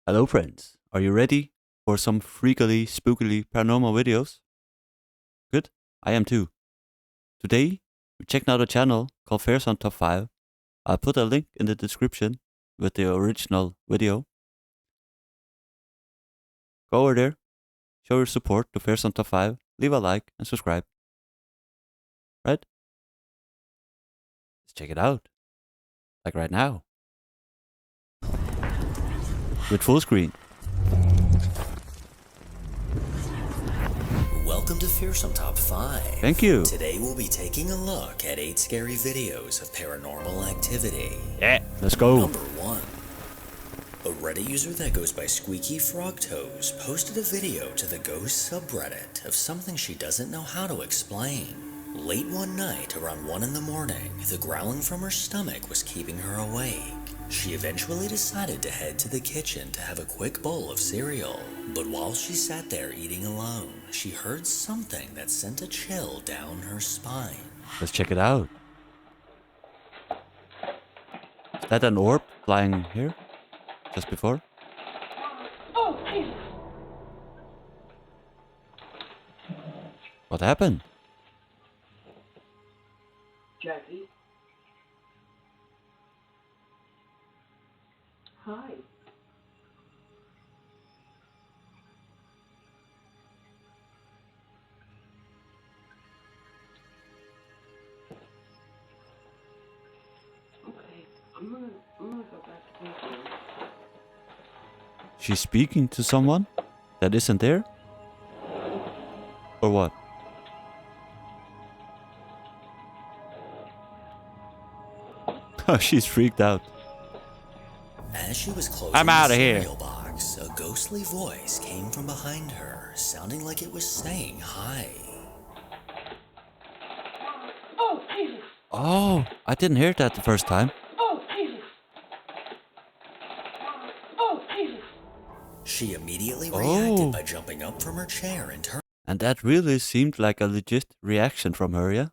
Hello friends, are you ready for some freakily, spookily paranormal videos? Good, I am too. Today, we're checking out a channel called Fears on Top 5. I'll put a link in the description with the original video. Go over there, show your support to Fears on Top 5, leave a like and subscribe. Right? Let's check it out. Like right now. With full screen. Welcome to Fearsome Top 5. Thank you. Today we'll be taking a look at 8 scary videos of paranormal activity. Yeah, let's go. Number 1. A Reddit user that goes by Squeaky Frog Toes posted a video to the ghost subreddit of something she doesn't know how to explain. Late one night, around 1 in the morning, the growling from her stomach was keeping her awake. She eventually decided to head to the kitchen to have a quick bowl of cereal. But while she sat there eating alone, she heard something that sent a chill down her spine. Let's check it out. Is that an orb flying here? Just before? Oh, Jesus! What happened? Jackie? Hi. Okay, I'm gonna go back to thinking. She's speaking to someone that isn't there? Or what? She's freaked out. As she was closing I'm the outta here. cereal box, a ghostly voice came from behind her, sounding like it was saying hi. Oh, Jesus! Oh, I didn't hear that the first time. Oh, Jesus! Oh, Jesus! She immediately Oh. reacted by jumping up from her chair and And that really seemed like a legit reaction from her, yeah?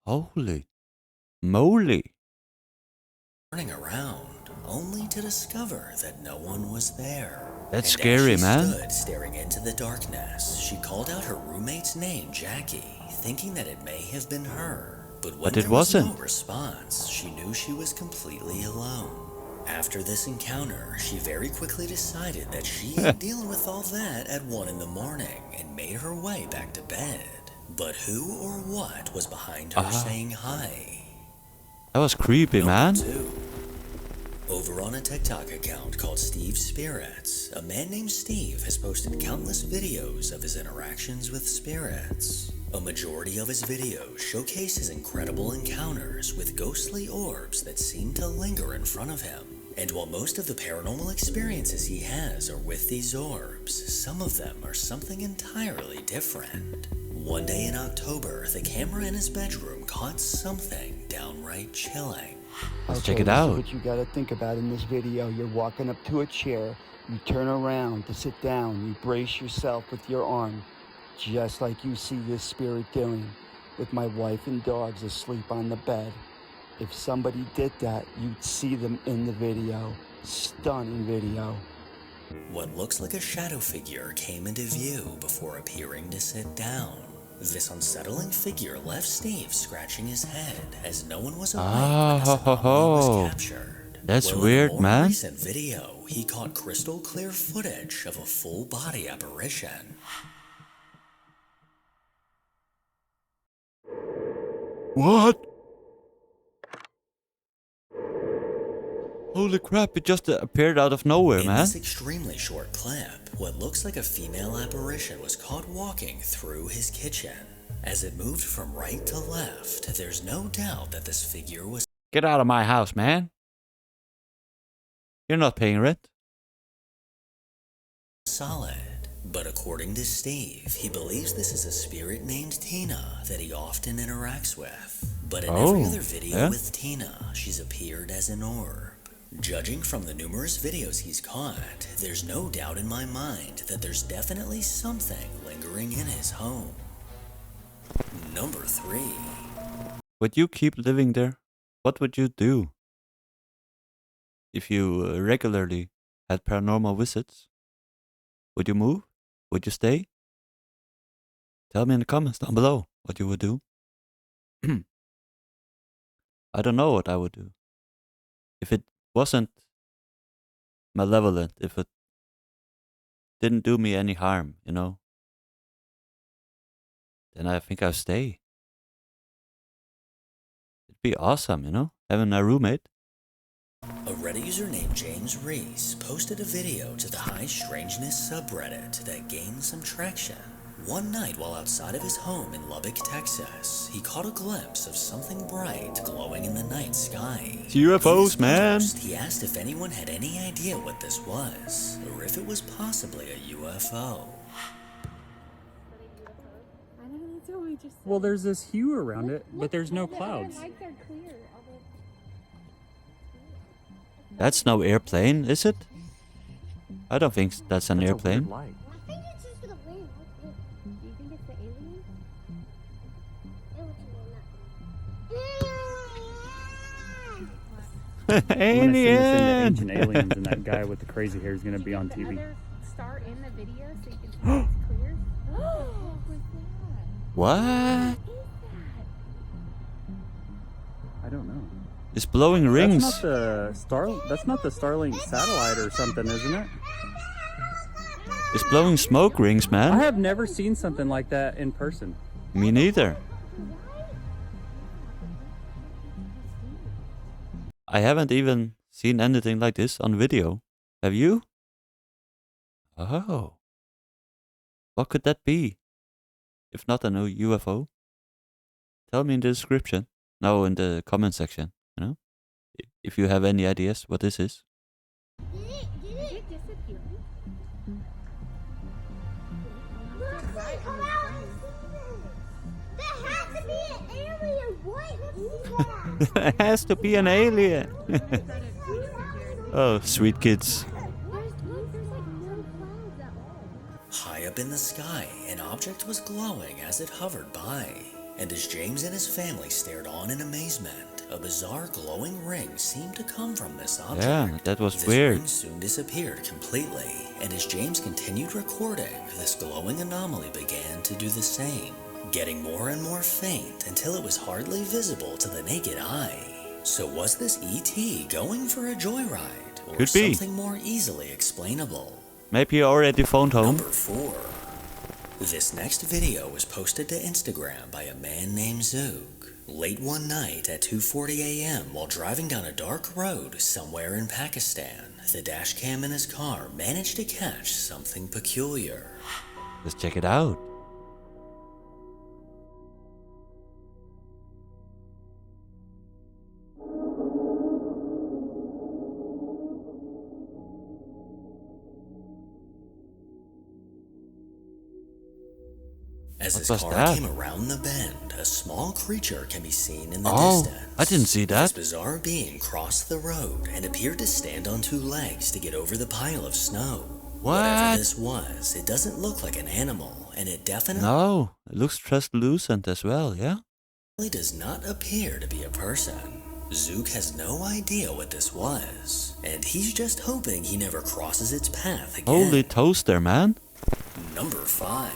Holy moly. turning around, only to discover that no one was there. That's And scary, as she man. stood staring into the darkness, she called out her roommate's name, Jackie, thinking that it may have been her. But when But it there was no wasn't. response, she knew she was completely alone. After this encounter, she very quickly decided that she ain't dealing with all that at 1 in the morning and made her way back to bed. But who or what was behind her saying hi? That was creepy, man. Number 2. Over on a TikTok account called Steve Spirits, a man named Steve has posted countless videos of his interactions with spirits. A majority of his videos showcase his incredible encounters with ghostly orbs that seem to linger in front of him. And while most of the paranormal experiences he has are with these orbs, some of them are something entirely different. One day in October, the camera in his bedroom caught something downright chilling. Let's check it this is out. what you got to think about in this video. You're walking up to a chair, you turn around to sit down, you brace yourself with your arm, just like you see this spirit doing, with my wife and dogs asleep on the bed. If somebody did that, you'd see them in the video. Stunning video. What looks like a shadow figure came into view before appearing to sit down. This unsettling figure left Steve scratching his head as no one was awake when this anomaly was captured. That's In weird, a more man. recent video, he caught crystal clear footage of a full body apparition. What? Holy crap, it just appeared out of nowhere, In man. this extremely short clip, what looks like a female apparition was caught walking through his kitchen. As it moved from right to left, there's no doubt that this figure was Get out of my house, man. You're not paying rent. solid. But according to Steve, he believes this is a spirit named Tina that he often interacts with. But in every Oh, other video yeah? with Tina, she's appeared as an orb. Judging from the numerous videos he's caught, there's no doubt in my mind that there's definitely something lingering in his home. Number 3. Would you keep living there? What would you do? if you regularly had paranormal visits? Would you move? Would you stay? Tell me in the comments down below what you would do. I don't know what I would do. If it wasn't malevolent, if it didn't do me any harm, then I think I'll stay. It'd be awesome, having a roommate. A Reddit user named James Reese posted a video to the High Strangeness subreddit that gained some traction. One night while outside of his home in Lubbock, Texas, he caught a glimpse of something bright glowing in the night sky. It's UFOs, man. He asked if anyone had any idea what this was, or if it was possibly a UFO. Well, there's this hue around it, but there's no clouds. That's no airplane, is it? I don't think that's an airplane. I think it's just for the wind. Do you think it's the aliens? I'm gonna send this into Alien! Ancient Aliens, and that guy with the crazy hair is gonna be on TV. Star in the video so you can see it's clear. What? I don't know. It's blowing rings. That's not the Starlink satellite or something, isn't it? It's blowing smoke rings, I man. have never seen something like that in person. Me neither. I haven't even seen anything like this on video. Have you? Oh. What could that be? If not a new UFO? Tell me in the description. No, in the comment section. If you have any ideas what this is. Did it disappear? Look, come out and see this. That has to be an alien. What is that? It has to be an alien. Oh, sweet kids. There's like no clouds at all. High up in the sky, an object was glowing as it hovered by. And as James and his family stared on in amazement, a bizarre glowing ring seemed to come from this object. Yeah, that was This weird. ring soon disappeared completely, and as James continued recording, this glowing anomaly began to do the same, getting more and more faint until it was hardly visible to the naked eye. So was this ET going for a joyride, or Could be. something more easily explainable? Maybe you already phoned home. Number 4. This next video was posted to Instagram by a man named Zook. Late one night at 2:40 a.m. while driving down a dark road somewhere in Pakistan, the dash cam in his car managed to catch something peculiar. Let's check it out. As What his was car that? came around the bend, a small creature can be seen in the Oh, distance. I didn't see This that. bizarre being crossed the road and appeared to stand on 2 legs to get over the pile of snow. Whatever What? this was, it doesn't look like an animal, and it definitely No, it looks translucent as well, yeah? does not appear to be a person. Zook has no idea what this was, and he's just hoping he never crosses its path again. Holy toaster, man. Number 5.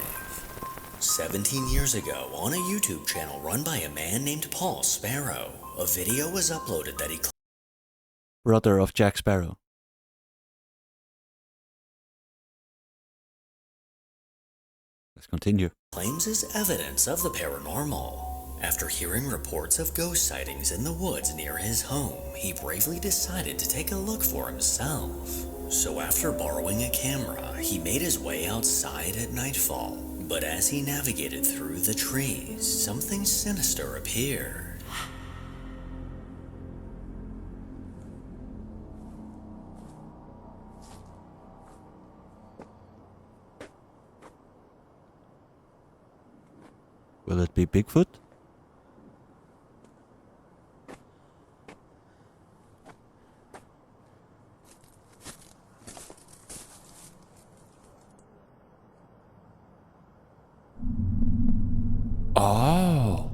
17 years ago, on a YouTube channel run by a man named Paul Sparrow, a video was uploaded that he Brother of Jack Sparrow. Let's continue. claims is evidence of the paranormal. After hearing reports of ghost sightings in the woods near his home, he bravely decided to take a look for himself. So after borrowing a camera, he made his way outside at nightfall. But as he navigated through the trees, something sinister appeared. Will it be Bigfoot? Oh.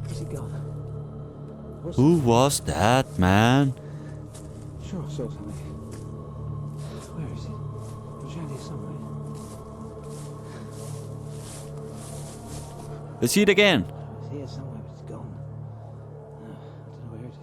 Where's he gone? Who was that, man? sure I saw something. Where is it? It was around here somewhere. Let's see it again. It's here somewhere, but it's gone. I don't know where it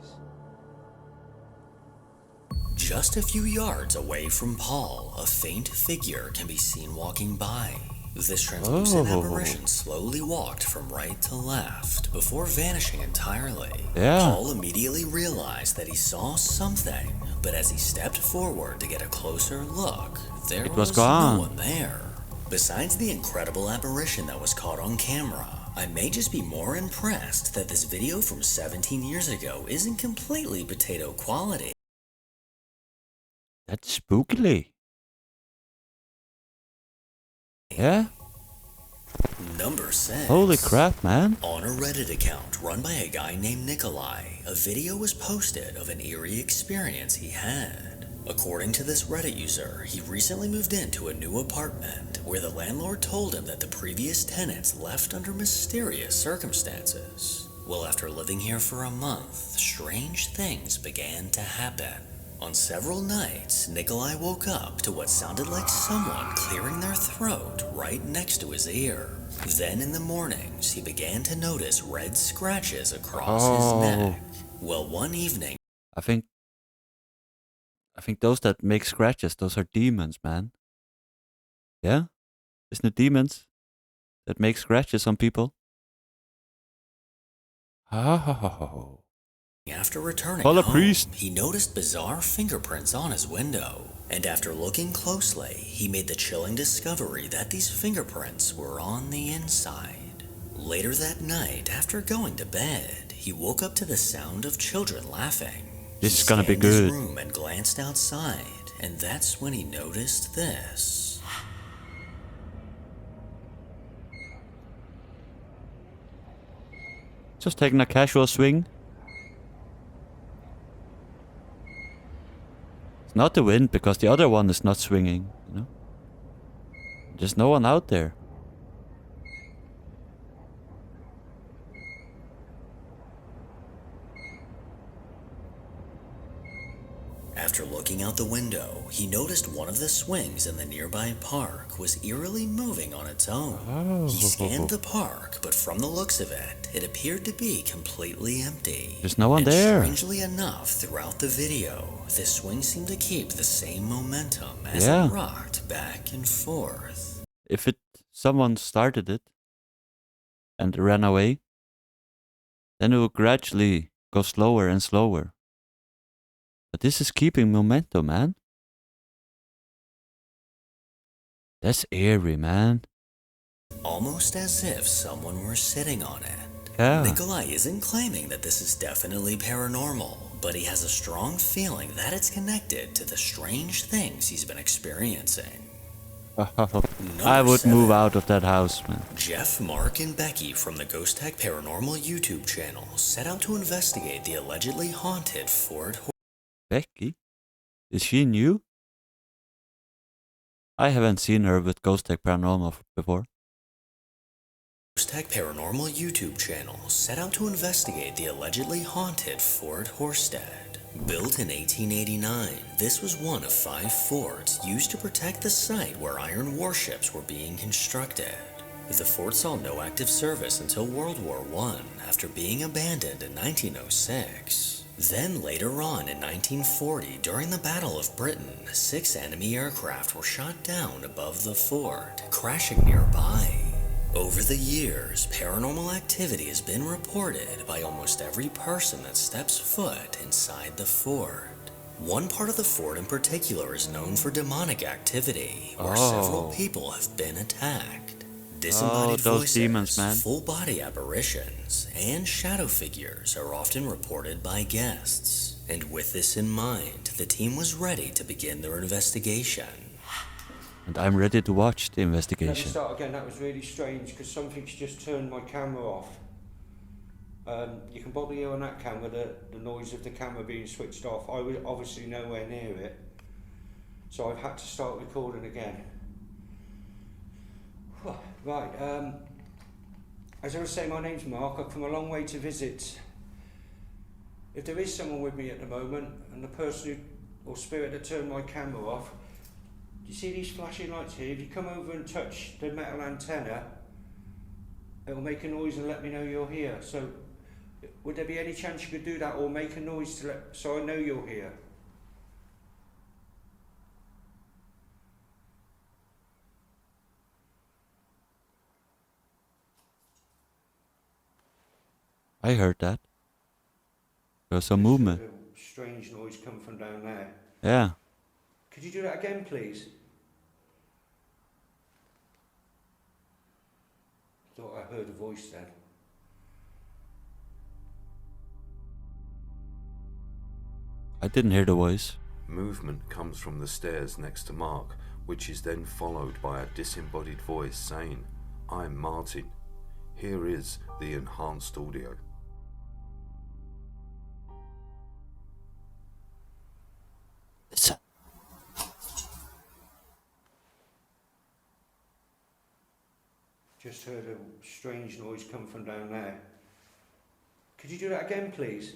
is. Just a few yards away from Paul, a faint figure can be seen walking by. This translucent apparition slowly walked from right to left before vanishing entirely. Yeah. Paul immediately realized that he saw something, but as he stepped forward to get a closer look, there was gone. no one there. Besides the incredible apparition that was caught on camera, I may just be more impressed that this video from 17 years ago isn't completely potato quality. That's spookily. Yeah? Number 6. Holy crap, man. On a Reddit account run by a guy named Nikolai, a video was posted of an eerie experience he had. According to this Reddit user, he recently moved into a new apartment where the landlord told him that the previous tenants left under mysterious circumstances. Well, after living here for a month, strange things began to happen. On several nights, Nikolai woke up to what sounded like someone clearing their throat right next to his ear. Then in the mornings, he began to notice red scratches across his neck. Well, one evening... I think those that make scratches, those are demons, man. Yeah? Isn't it demons that make scratches on people? Oh. After returning Call a home, priest. he noticed bizarre fingerprints on his window. And after looking closely, he made the chilling discovery that these fingerprints were on the inside. Later that night, after going to bed, he woke up to the sound of children laughing. This is gonna be He scanned his good. room and glanced outside, and that's when he noticed this. Just taking a casual swing. It's not the wind because the other one is not swinging, you know? There's no one out there. After looking out the window, he noticed one of the swings in the nearby park was eerily moving on its own. He scanned the park, but from the looks of it, it appeared to be completely empty. There's no one And there. strangely enough, throughout the video, this swing seemed to keep the same momentum as Yeah. it rocked back and forth. If someone started it and ran away, then it will gradually go slower and slower. But this is keeping momentum, man. That's eerie, man. Almost as if someone were sitting on it. Yeah. Nikolai isn't claiming that this is definitely paranormal, but he has a strong feeling that it's connected to the strange things he's been experiencing. I would move 7. out of that house, man. Jeff, Mark, and Becky from the Ghost Tech Paranormal YouTube channel set out to investigate the allegedly haunted Fort Becky? Is she new? I haven't seen her with Ghost Tech Paranormal before. Ghost Tech Paranormal YouTube channel set out to investigate the allegedly haunted Fort Horsted. Built in 1889, this was one of 5 forts used to protect the site where iron warships were being constructed. The fort saw no active service until World War I, after being abandoned in 1906. Then later on in 1940, during the Battle of Britain, 6 enemy aircraft were shot down above the fort, crashing nearby. Over the years, paranormal activity has been reported by almost every person that steps foot inside the fort. One part of the fort in particular is known for demonic activity, where several people have been attacked. Disembodied those voices, demons, man. full-body apparitions, and shadow figures are often reported by guests. And with this in mind, the team was ready to begin their investigation. And I'm ready to watch the Let me investigation. start again. That was really strange because something's just turned my camera off. You can probably hear on that camera the noise of the camera being switched off. I was obviously nowhere near it, so I've had to start recording again. Right, as I was saying, my name's Mark. I've come a long way to visit. If there is someone with me at the moment, and the person or spirit that turned my camera off. Do you see these flashing lights here? If you come over and touch the metal antenna, it'll make a noise and let me know you're here. So, would there be any chance you could do that, or make a noise to so I know you're here? I heard that. There was some Just movement. heard a strange noise come from down there. Yeah. Could you do that again, please? Thought I heard a voice then. I didn't hear the voice. Movement comes from the stairs next to Mark, which is then followed by a disembodied voice saying, "I'm Martin. Here is the enhanced audio." Listen. Just heard a strange noise come from down there. Could you do that again, please?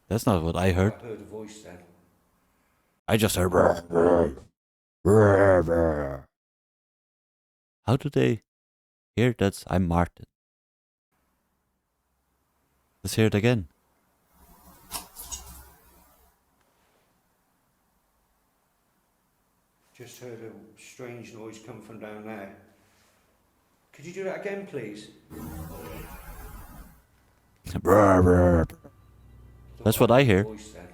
That's not what I heard. I heard a voice then. I just heard. How do they hear that I'm Martin? Let's hear it again. Just heard a strange noise come from down there. Could you do that again, please? That's what I hear. Voice then.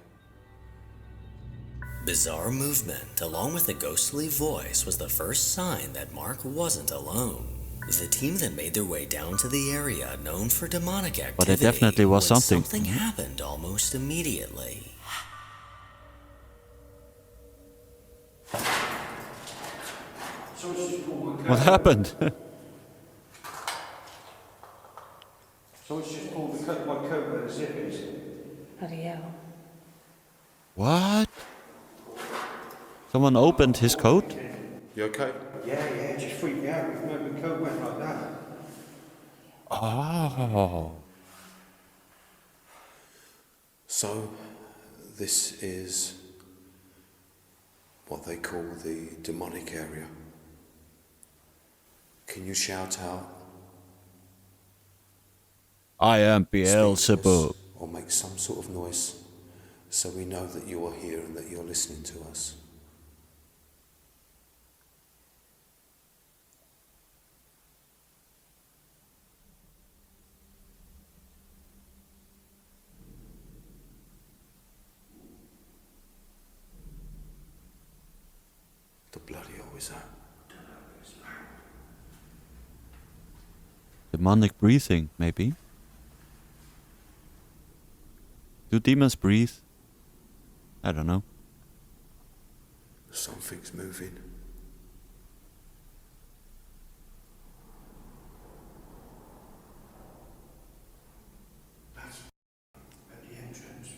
Bizarre movement, along with the ghostly voice, was the first sign that Mark wasn't alone. The team then made their way down to the area known for demonic activity. But it definitely was when something. Something happened almost immediately. What happened? Someone's just pulled the cut my coat where the zip is. Bloody hell. What? Someone opened his coat? You okay? Yeah, it just freaked me out. Remember, the coat went like that. Oh. So, this is what they call the demonic area. Can you shout out? I am Speak to Beelzebub. us, or make some sort of noise so we know that you are here and that you're listening to us. The bloody hell is that? Demonic breathing, maybe. Do demons breathe? I don't know. Something's moving. That's at the entrance.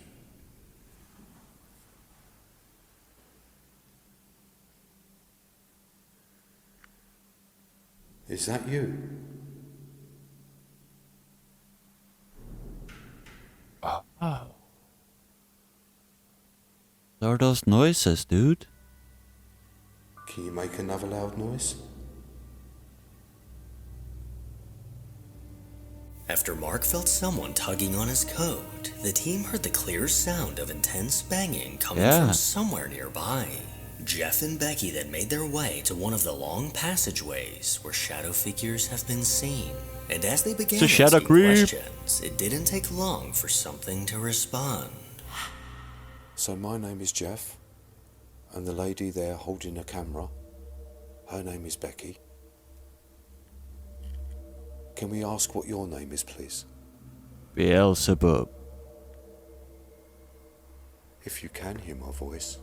Is that you? Oh. What are those noises, dude? Can you make another loud noise? After Mark felt someone tugging on his coat, the team heard the clear sound of intense banging coming from somewhere nearby. Jeff and Becky then made their way to one of the long passageways where shadow figures have been seen. And as they began asking questions, it didn't take long for something to respond. So my name is Jeff, and the lady there holding a camera, her name is Becky. Can we ask what your name is, please? Beelzebub. If you can hear my voice,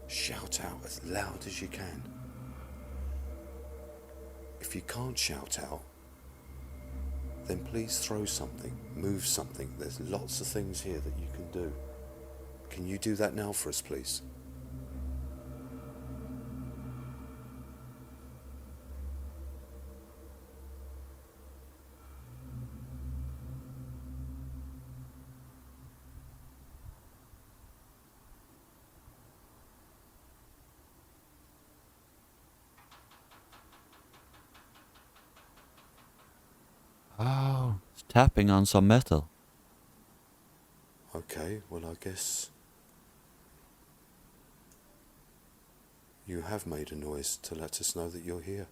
shout out as loud as you can. If you can't shout out, then please throw something, move something. There's lots of things here that you can do. Can you do that now for us, please? tapping on some metal. Okay, well, I guess you have made a noise to let us know that you're here.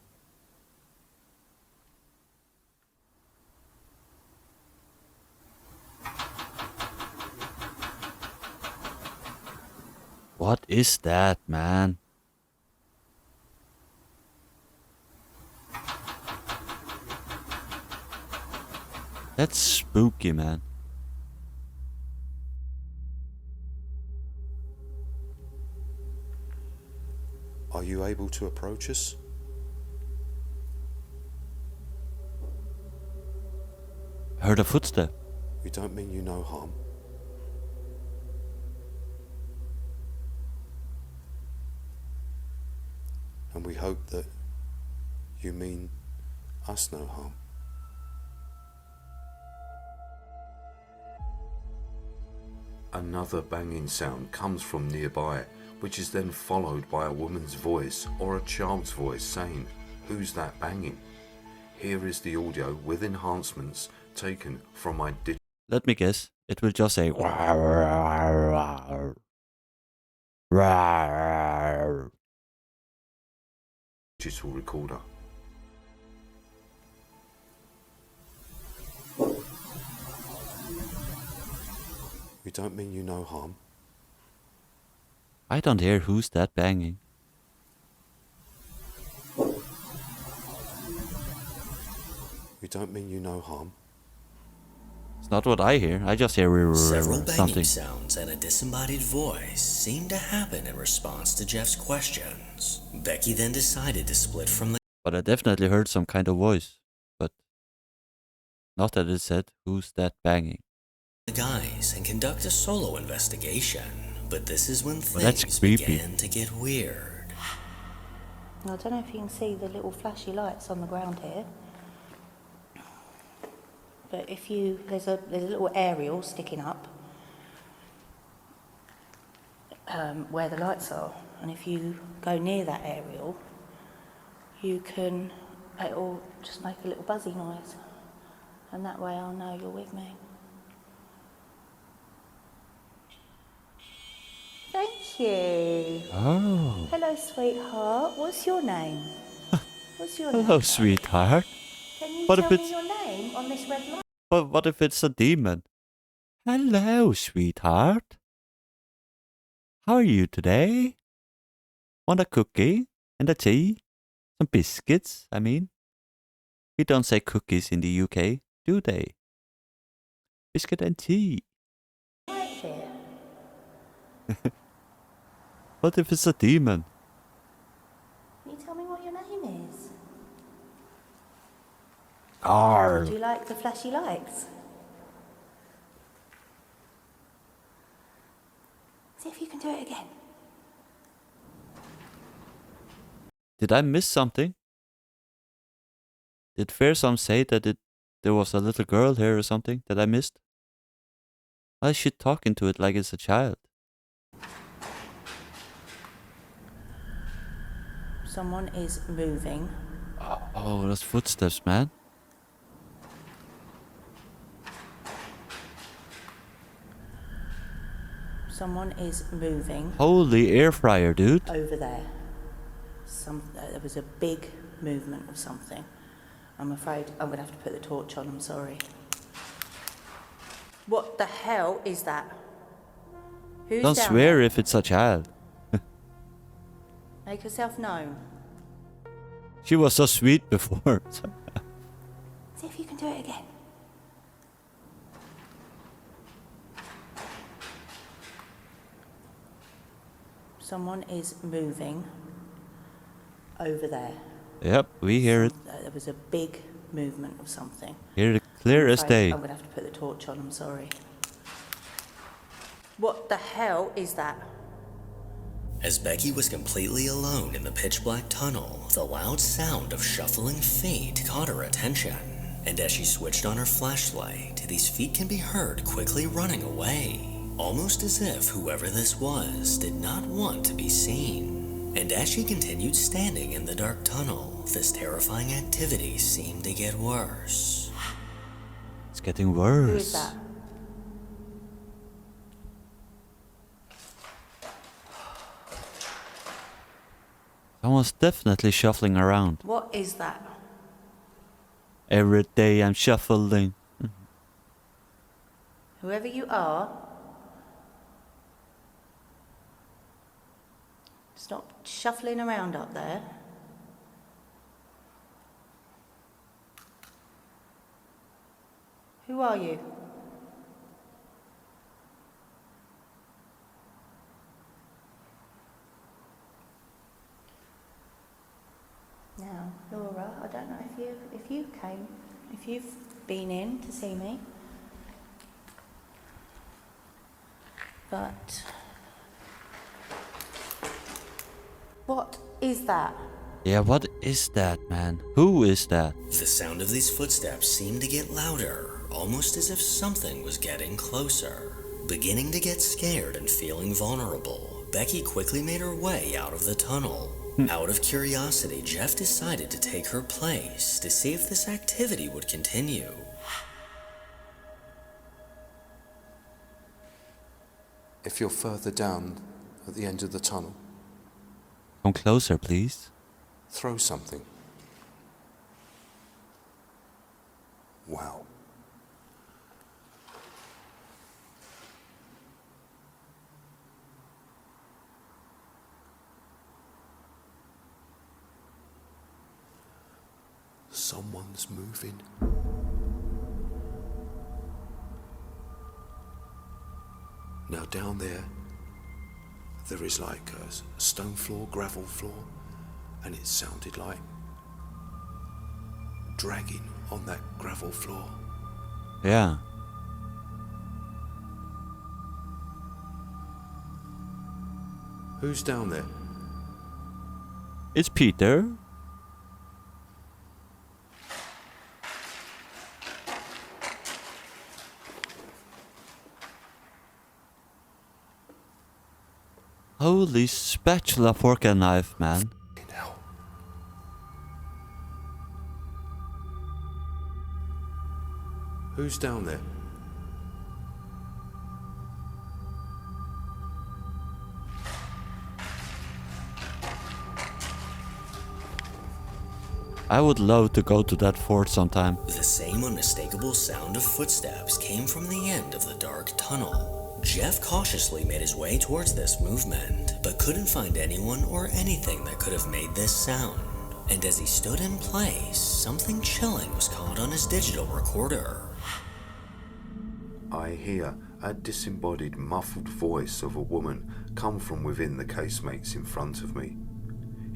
What is that, man? That's spooky, man. Are you able to approach us? Heard a footstep. We don't mean you no harm. And we hope that you mean us no harm. Another banging sound comes from nearby, which is then followed by a woman's voice or a child's voice saying, "Who's that banging?" Here is the audio with enhancements taken from my Let me guess. It will just say digital recorder. We don't mean you no harm. I don't hear who's that banging. We don't mean you no harm. It's not what I hear. I just hear Several banging something. sounds and a disembodied voice seemed to happen in response to Jeff's questions. Becky then decided to split from the But I definitely heard some kind of voice. But not that it said, who's that banging? guys and conduct a solo investigation. But this is when Well, that's things creepy. began to get weird. I don't know if you can see the little flashy lights on the ground here. But if you, there's a little aerial sticking up where the lights are. And if you go near that aerial, it'll just make a little buzzy noise. And that way I'll know you're with me. Thank you. Oh. Hello, sweetheart. What's your name? What's your Hello, name? sweetheart. Can you What tell if me it's- your name on this red light? But what if it's a demon? Hello, sweetheart. How are you today? Want a cookie and a tea? Some biscuits, I mean. We don't say cookies in the UK, do they? Biscuit and tea. Right here. What if it's a demon? Can you tell me what your name is? Arr. Do you like the flashy lights? See if you can do it again. Did I miss something? Did Fearsome say that there was a little girl here or something that I missed? I should talk into it like it's a child. Someone is moving. Oh, those footsteps, man. Someone is moving Holy air fryer, dude. over there. There was a big movement of something. I'm afraid I'm going to have to put the torch on, I'm sorry. What the hell is that? Who's Don't down swear there? if it's a child. Make yourself known. She was so sweet before. See if you can do it again. Someone is moving over there. Yep, we hear it. There was a big movement of something. Hear it clear as Afraid day. I'm going to have to put the torch on, I'm sorry. What the hell is that? As Becky was completely alone in the pitch-black tunnel, the loud sound of shuffling feet caught her attention. And as she switched on her flashlight, these feet can be heard quickly running away, almost as if whoever this was did not want to be seen. And as she continued standing in the dark tunnel, this terrifying activity seemed to get worse. It's getting Who worse. is that? Someone's definitely shuffling around. What is that? Every day I'm shuffling. Whoever you are, stop shuffling around up there. Who are you? Now, Laura, I don't know if you've been in to see me, but what is that? Yeah, what is that, man? Who is that? The sound of these footsteps seemed to get louder, almost as if something was getting closer. Beginning to get scared and feeling vulnerable, Becky quickly made her way out of the tunnel. Out of curiosity, Jeff decided to take her place to see if this activity would continue. If you're further down at the end of the tunnel, Come closer, please. throw something. Wow. Someone's moving. Now down there is like a stone floor, gravel floor, and it sounded like dragging on that gravel floor. Yeah. Who's down there? It's Peter. Holy spatula, fork and knife, man. Hell. Who's down there? I would love to go to that fort sometime. The same unmistakable sound of footsteps came from the end of the dark tunnel. Jeff cautiously made his way towards this movement, but couldn't find anyone or anything that could have made this sound. And as he stood in place, something chilling was caught on his digital recorder. I hear a disembodied, muffled voice of a woman come from within the casemates in front of me.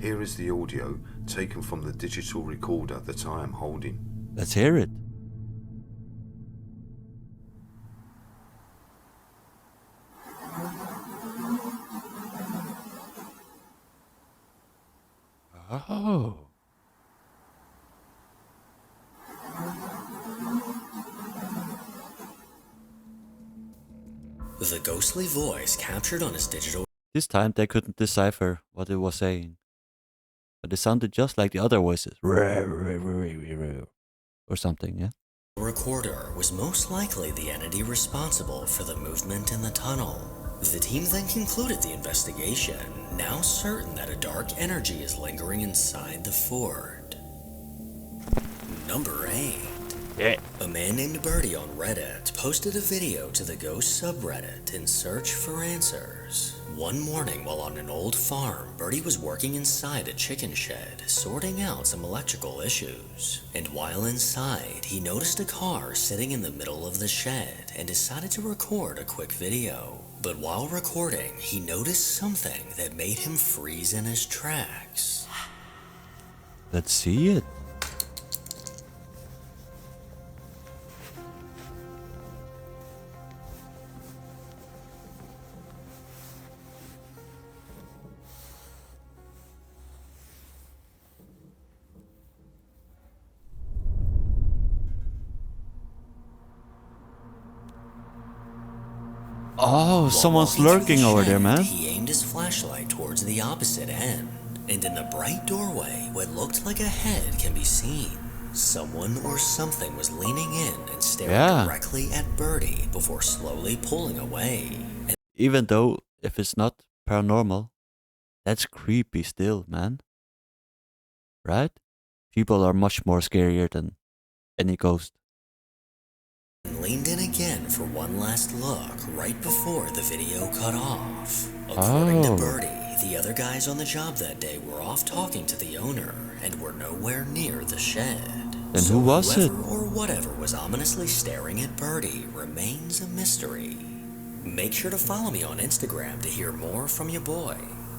Here is the audio taken from the digital recorder that I am holding. Let's hear it. Oh. The ghostly voice captured on his digital This time they couldn't decipher what it was saying. But it sounded just like the other voices. Or something, yeah? recorder was most likely the entity responsible for the movement in the tunnel. The team then concluded the investigation, now certain that a dark energy is lingering inside the fort. Number 8. Yeah. A man named Birdie on Reddit posted a video to the ghost subreddit in search for answers. One morning while on an old farm, Birdie was working inside a chicken shed, sorting out some electrical issues. And while inside, he noticed a car sitting in the middle of the shed and decided to record a quick video. But while recording, he noticed something that made him freeze in his tracks. Let's see it. Oh, someone's lurking over there, man. He aimed his flashlight towards the opposite end, and in the bright doorway, what looked like a head can be seen. Someone or something was leaning in and staring Yeah. directly at Birdie before slowly pulling away. Even though if it's not paranormal, that's creepy still, man. Right? People are much more scarier than any ghost. And leaned in again for one last look right before the video cut off. According to Oh. Birdie, the other guys on the job that day were off talking to the owner and were nowhere near the shed. Then So who was it? whoever or whatever was ominously staring at Birdie remains a mystery. Make sure to follow me on Instagram to hear more from your boy.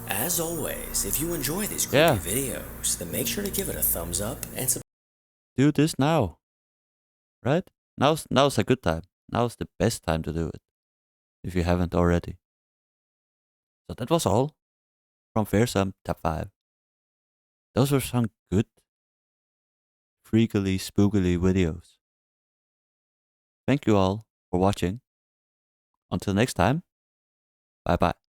As always, if you enjoy these creepy Yeah. videos, then make sure to give it a thumbs up and subscribe. Do this now. Right? Now's a good time. Now's the best time to do it. If you haven't already. So that was all from Fearsome Top 5. Those were some good, freakily, spookily videos. Thank you all for watching. Until next time, bye bye.